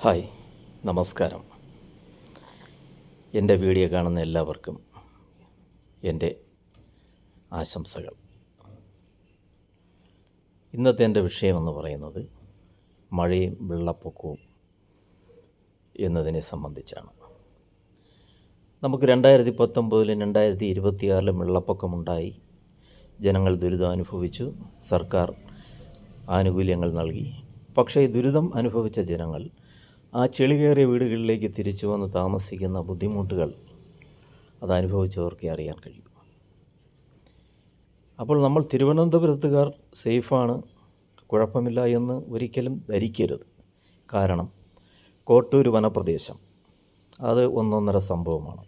Hi, നമസ്കാരം. എൻ്റെ video കാണുന്ന എല്ലാവർക്കും എൻ്റെ ആശംസകൾ. ഇന്നത്തെ എൻ്റെ വിഷയമെന്ന് പറയുന്നത് മഴയും വെള്ളപ്പൊക്കവും എന്നതിനെ സംബന്ധിച്ചാണ്. നമുക്ക് 2019-ലും 2026-ലും വെള്ളപ്പൊക്കമുണ്ടായി. ജനങ്ങൾ ദുരിതം അനുഭവിച്ചു. സർക്കാർ ആനുകൂല്യങ്ങൾ നൽകി. പക്ഷേ ഈ ദുരിതം അനുഭവിച്ച ജനങ്ങൾ ആ ചെളികേറിയ വീടുകളിലേക്ക് തിരിച്ചു വന്ന് താമസിക്കുന്ന ബുദ്ധിമുട്ടുകൾ അതനുഭവിച്ചവർക്കേ അറിയാൻ കഴിയും. അപ്പോൾ നമ്മൾ തിരുവനന്തപുരത്തുകാർ സേഫാണ്, കുഴപ്പമില്ല എന്ന് ഒരിക്കലും ധരിക്കരുത്. കാരണം കോട്ടൂർ വനപ്രദേശം അത് ഒന്നൊന്നര സംഭവമാണ്.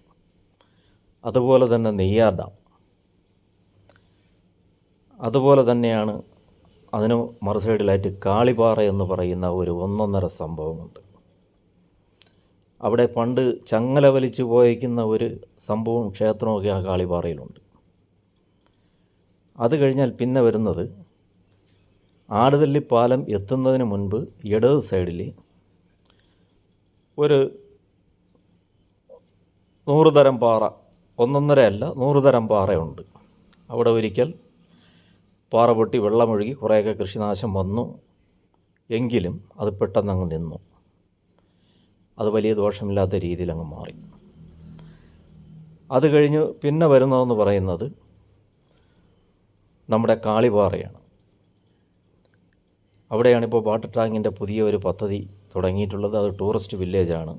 അതുപോലെ തന്നെ നെയ്യാർ ഡാം, അതുപോലെ തന്നെയാണ് അതിന് മറുസൈഡിലായിട്ട് കാളിപ്പാറ എന്ന് പറയുന്ന ഒരു ഒന്നൊന്നര സംഭവമുണ്ട്. അവിടെ പണ്ട് ചങ്ങല വലിച്ചു പോയിക്കുന്ന ഒരു സംഭവം, ക്ഷേത്രമൊക്കെ ആ കാളിപ്പാറയിലുണ്ട്. അത് കഴിഞ്ഞാൽ പിന്നെ വരുന്നത് ആടുതല്ലിപ്പാലം എത്തുന്നതിന് മുൻപ് ഇടത് സൈഡിൽ ഒരു 100 തരം പാറ, ഒന്നൊന്നര അല്ല 100 തരം പാറയുണ്ട്. അവിടെ ഒരിക്കൽ പാറ പൊട്ടി വെള്ളമൊഴുകി കുറേയൊക്കെ കൃഷിനാശം വന്നു. എങ്കിലും അത് പെട്ടെന്നങ്ങ് നിന്നു. അത് വലിയ ദോഷമില്ലാത്ത രീതിയിൽ അങ്ങ് മാറി. അത് കഴിഞ്ഞ് പിന്നെ വരുന്നതെന്ന് പറയുന്നത് നമ്മുടെ കാളിപ്പാറയാണ്. അവിടെയാണിപ്പോൾ വാട്ടർ ടാങ്കിൻ്റെ പുതിയ ഒരു പദ്ധതി തുടങ്ങിയിട്ടുള്ളത്. അത് ടൂറിസ്റ്റ് വില്ലേജാണ്.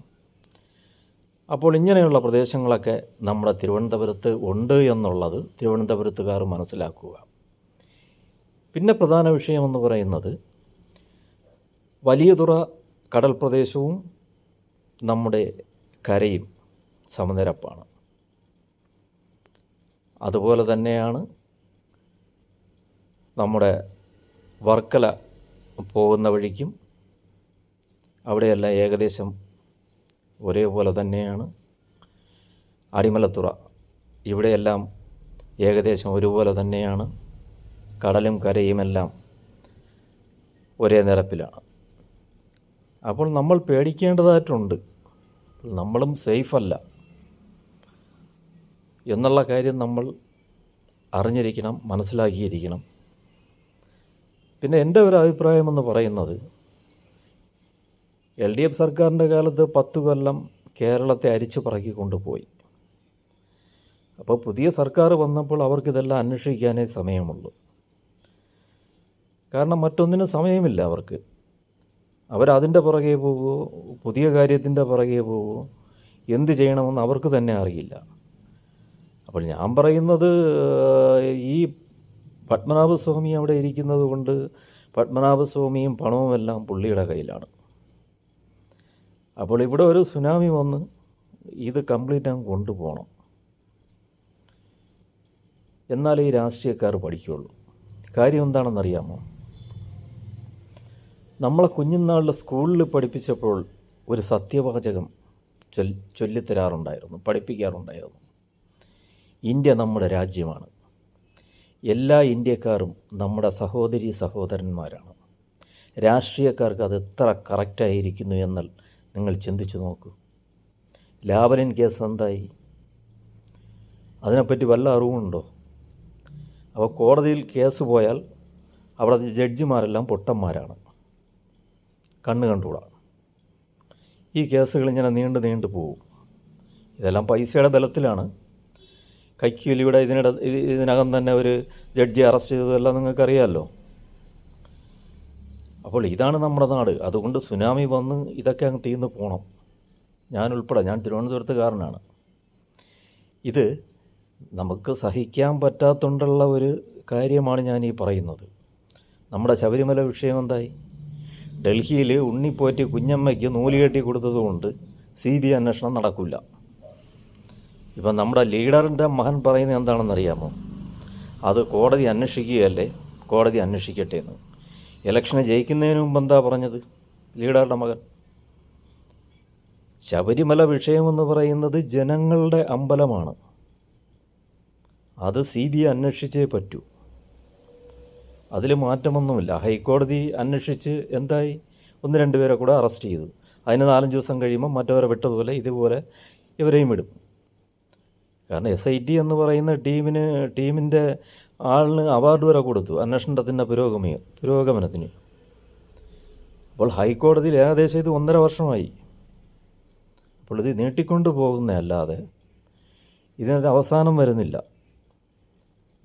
അപ്പോൾ ഇങ്ങനെയുള്ള പ്രദേശങ്ങളൊക്കെ നമ്മുടെ തിരുവനന്തപുരത്ത് ഉണ്ട് എന്നുള്ളത് തിരുവനന്തപുരത്തുകാർ മനസ്സിലാക്കുക. പിന്നെ പ്രധാന വിഷയമെന്ന് പറയുന്നത് വലിയതുറ കടൽ പ്രദേശവും നമ്മുടെ കരയും സമനിരപ്പാണ്. അതുപോലെ തന്നെയാണ് നമ്മുടെ വർക്കല പോകുന്ന വഴിക്കും അവിടെയെല്ലാം ഏകദേശം ഒരേപോലെ തന്നെയാണ്. അടിമലത്തുറ ഇവിടെയെല്ലാം ഏകദേശം ഒരുപോലെ തന്നെയാണ്. കടലും കരയുമെല്ലാം ഒരേ നിരപ്പിലാണ്. അപ്പോൾ നമ്മൾ പേടിക്കേണ്ടതായിട്ടുണ്ട്. നമ്മളും സേഫല്ല എന്നുള്ള കാര്യം നമ്മൾ അറിഞ്ഞിരിക്കണം, മനസ്സിലാക്കിയിരിക്കണം. പിന്നെ എൻ്റെ ഒരു അഭിപ്രായമെന്ന് പറയുന്നത് LDF സർക്കാരിൻ്റെ കാലത്ത് 10 കൊല്ലം കേരളത്തെ അരിച്ചു പറക്കി കൊണ്ടുപോയി. അപ്പോൾ പുതിയ സർക്കാർ വന്നപ്പോൾ അവർക്കിതെല്ലാം അന്വേഷിക്കാനേ സമയമുള്ളൂ. കാരണം മറ്റൊന്നിനും സമയമില്ല അവർക്ക്. അവരതിൻ്റെ പുറകെ പോകുമോ, പുതിയ കാര്യത്തിൻ്റെ പുറകെ പോകുമോ, എന്ത് ചെയ്യണമെന്ന് അവർക്ക് തന്നെ അറിയില്ല. അപ്പോൾ ഞാൻ പറയുന്നത്, ഈ പത്മനാഭസ്വാമി അവിടെ ഇരിക്കുന്നത് കൊണ്ട് പത്മനാഭസ്വാമിയും പണവുമെല്ലാം പുള്ളിയുടെ കയ്യിലാണ്. അപ്പോൾ ഇവിടെ ഒരു സുനാമി വന്ന് ഇത് കംപ്ലീറ്റ് അങ്ങ് കൊണ്ടുപോകണം. എന്നാലേ ഈ രാഷ്ട്രീയക്കാർ പഠിക്കുകയുള്ളൂ. കാര്യം എന്താണെന്നറിയാമോ? നമ്മളെ കുഞ്ഞുനാളിൽ സ്കൂളിൽ പഠിപ്പിച്ചപ്പോൾ ഒരു സത്യവാചകം ചൊല്ലിത്തരാറുണ്ടായിരുന്നു, പഠിപ്പിക്കാറുണ്ടായിരുന്നു. ഇന്ത്യ നമ്മുടെ രാജ്യമാണ്. എല്ലാ ഇന്ത്യക്കാരും നമ്മുടെ സഹോദരി സഹോദരന്മാരാണ്. രാഷ്ട്രീയക്കാർക്ക് അത് എത്ര കറക്റ്റായിരിക്കുന്നു എന്നാൽ നിങ്ങൾ ചിന്തിച്ചു നോക്കൂ. ലാവലിൻ കേസ് എന്തായി? അതിനെപ്പറ്റി വല്ല അറിവുണ്ടോ? അപ്പോൾ കോടതിയിൽ കേസ് പോയാൽ അവിടെ ജഡ്ജിമാരെല്ലാം പൊട്ടന്മാരാണ്, കണ്ണ് കണ്ടുകൂടാ. ഈ കേസുകൾ ഇങ്ങനെ നീണ്ടു പോകും. ഇതെല്ലാം പൈസയുടെ ബലത്തിലാണ്. കൈക്കൂലിയുടെ ഇതിനകം തന്നെ ഒരു ജഡ്ജി അറസ്റ്റ് ചെയ്തതെല്ലാം നിങ്ങൾക്കറിയാമല്ലോ. അപ്പോൾ ഇതാണ് നമ്മുടെ നാട്. അതുകൊണ്ട് സുനാമി വന്ന് ഇതൊക്കെ അങ്ങ് തീർന്ന് പോകണം. ഞാനുൾപ്പെടെ, ഞാൻ തിരുവനന്തപുരത്തുകാരനാണ്. ഇത് നമുക്ക് സഹിക്കാൻ പറ്റാത്തുകൊണ്ടുള്ള ഒരു കാര്യമാണ് ഞാൻ ഈ പറയുന്നത്. നമ്മുടെ ശബരിമല വിഷയം എന്തായി? ഡൽഹിയിൽ ഉണ്ണിപ്പോറ്റി കുഞ്ഞമ്മയ്ക്ക് നൂല് കെട്ടി കൊടുത്തതുകൊണ്ട് CBI അന്വേഷണം നടക്കില്ല. ഇപ്പം നമ്മുടെ ലീഡറിൻ്റെ മകൻ പറയുന്നത് എന്താണെന്നറിയാമോ? അത് കോടതി അന്വേഷിക്കുകയല്ലേ, കോടതി അന്വേഷിക്കട്ടെ എന്ന്. ഇലക്ഷന് ജയിക്കുന്നതിന് മുമ്പ് എന്താ പറഞ്ഞത് ലീഡറുടെ മകൻ? ശബരിമല വിഷയമെന്ന് പറയുന്നത് ജനങ്ങളുടെ അമ്പലമാണ്. അത് CBI അന്വേഷിച്ചേ പറ്റൂ. അതിൽ മാറ്റമൊന്നുമില്ല. ഹൈക്കോടതി അന്വേഷിച്ച് എന്തായി? 1-2 പേരെ കൂടെ അറസ്റ്റ് ചെയ്തു. അതിന് 4-5 ദിവസം കഴിയുമ്പോൾ മറ്റവരെ വിട്ടതുപോലെ ഇതുപോലെ ഇവരെയും വിടും. കാരണം SIT എന്ന് പറയുന്ന ടീമിൻ്റെ ആളിന് അവാർഡ് വരെ കൊടുത്തു അന്വേഷണത്തിൻ്റെ പുരോഗമനത്തിന്. അപ്പോൾ ഹൈക്കോടതിയിൽ ഏകദേശം ഇത് 1.5 വർഷമായി. അപ്പോൾ ഇത് നീട്ടിക്കൊണ്ട് പോകുന്നതല്ലാതെ ഇതിനൊരു അവസാനം വരുന്നില്ല.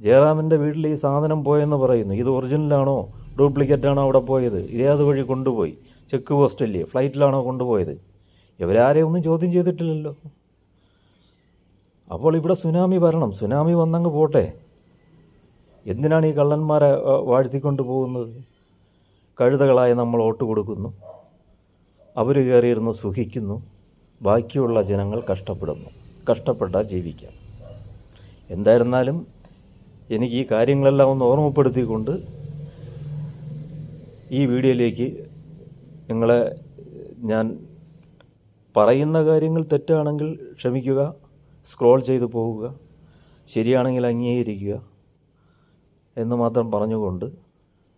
ജയറാമിൻ്റെ വീട്ടിൽ ഈ സാധനം പോയെന്ന് പറയുന്നു. ഇത് ഒറിജിനലാണോ ഡ്യൂപ്ലിക്കേറ്റാണോ അവിടെ പോയത്? ഇതേത് വഴി കൊണ്ടുപോയി? ചെക്ക് പോസ്റ്റല്ലേ, ഫ്ലൈറ്റിലാണോ കൊണ്ടുപോയത്? ഇവരാരെയും ഒന്നും ചോദ്യം ചെയ്തിട്ടില്ലല്ലോ. അപ്പോൾ ഇവിടെ സുനാമി വരണം. സുനാമി വന്നങ്ങ് പോട്ടെ. എന്തിനാണ് ഈ കള്ളന്മാരെ വാഴ്ത്തിക്കൊണ്ട് പോകുന്നത്? കഴുതകളായി നമ്മൾ വോട്ട് കൊടുക്കുന്നു, അവർ കയറിയിരുന്ന് സുഖിക്കുന്നു, ബാക്കിയുള്ള ജനങ്ങൾ കഷ്ടപ്പെട്ടാൽ ജീവിക്കാം. എന്തായിരുന്നാലും എനിക്ക് ഈ കാര്യങ്ങളെല്ലാം ഒന്ന് ഓർമ്മപ്പെടുത്തിക്കൊണ്ട് ഈ വീഡിയോയിലേക്ക് നിങ്ങളെ ഞാൻ പറയുന്ന കാര്യങ്ങൾ തെറ്റാണെങ്കിൽ ക്ഷമിക്കുക, സ്ക്രോൾ ചെയ്തു പോവുക, ശരിയാണെങ്കിൽ അംഗീകരിക്കുക എന്ന് മാത്രം പറഞ്ഞുകൊണ്ട്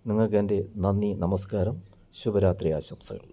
നിങ്ങൾക്ക് എൻ്റെ നന്ദി, നമസ്കാരം, ശുഭരാത്രി ആശംസകൾ.